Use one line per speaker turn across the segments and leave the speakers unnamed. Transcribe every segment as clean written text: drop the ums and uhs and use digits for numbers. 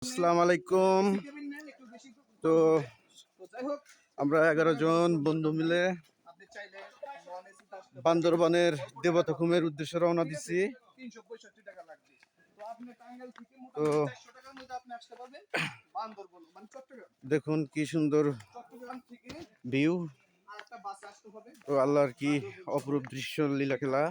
আসসালামু আলাইকুম। তো আমরা 11 জন বন্ধু মিলে বান্দরবানের দেবতাখুমের উদ্দেশ্যে রওনা দিচ্ছি। তো দেখুন কি সুন্দর ভিউ, তো আল্লাহর কি অপরূপ দৃশ্য, লীলা খেলা।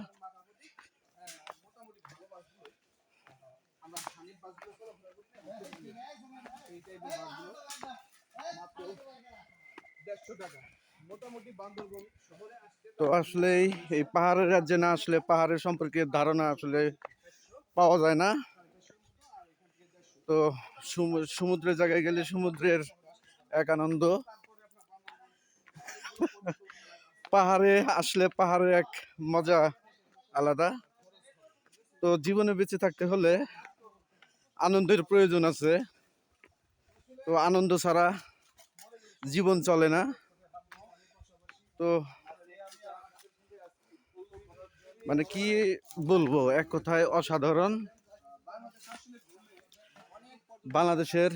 তো আসলেই এই পাহাড়ের রাজ্যে না আসলে পাহাড়ের সম্পর্কে ধারণা আসলে পাওয়া যায় না। তো সমুদ্রের জায়গায় গেলে সমুদ্রের এক আনন্দ, পাহাড়ে আসলে পাহাড়ের এক মজা আলাদা। তো জীবনে বেঁচে থাকতে হলে আনন্দের প্রয়োজন আছে। তো আনন্দ ছাড়া জীবন চলে না। তো মানে কি বলবো, এক কথায় অসাধারণ। বাংলাদেশের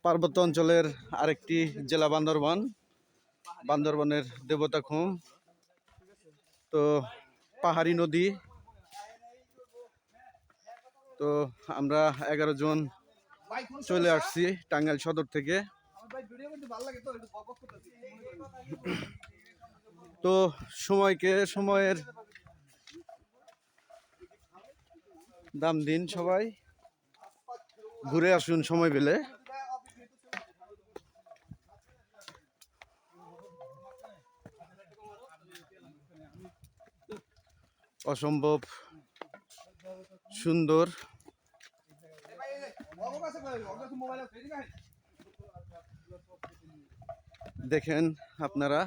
পার্বত্য অঞ্চলের আরেকটি জেলা বান্দরবান, বান্দরবানের দেবতাখুম। তো পাহাড়ি নদী। তো আমরা 11 জন চলে আসছি টাঙ্গাইল সদর থেকে। তো সময়ের দাম দিন, সবাই ঘুরে আসুন সময় পেলে। অসম্ভব সুন্দর। দেখেন আপনারা,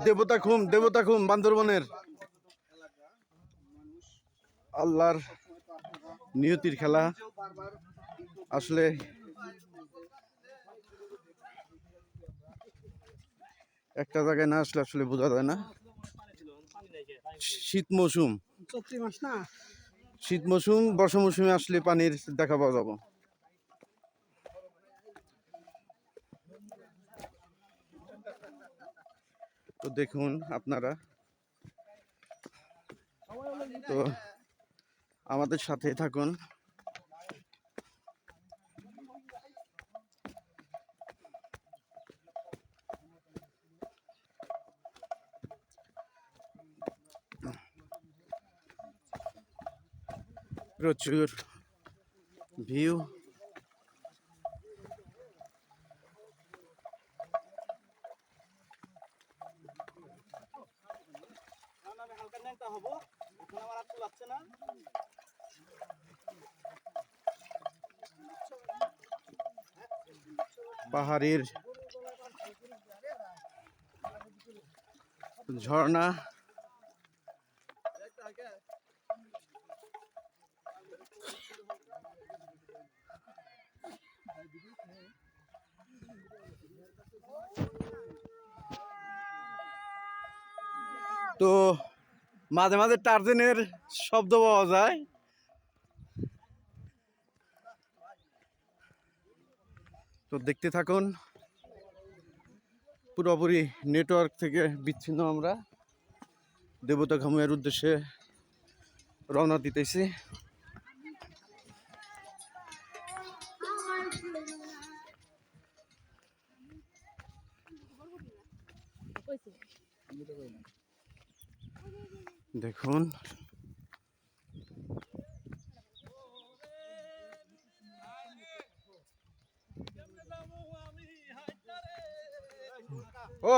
দেবতাখুম বান্দরবনের আল্লাহর নিয়তির খেলা। আসলে একটা জায়গায় না আসলে আসলে বোঝা যায় না। শীত মৌসুম বর্ষা মৌসুমে আসলে পানির দেখা পাওয়া যাবে। তো দেখুন আপনারা, তো আমাদের সাথে থাকুন। প্রচুর ভিউ। পাহাড়ের ঝর্ণা, তো মাঝে মাঝে টার্জেনের শব্দ পাওয়া যায়। তো দেখতে থাকুন। পুরোপুরি নেটওয়ার্ক থেকে বিচ্ছিন্ন আমরা দেবতাখুমের উদ্দেশ্যে রওনা দিতেছি। দেখুন ও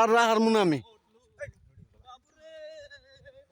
আর হারমোন আমি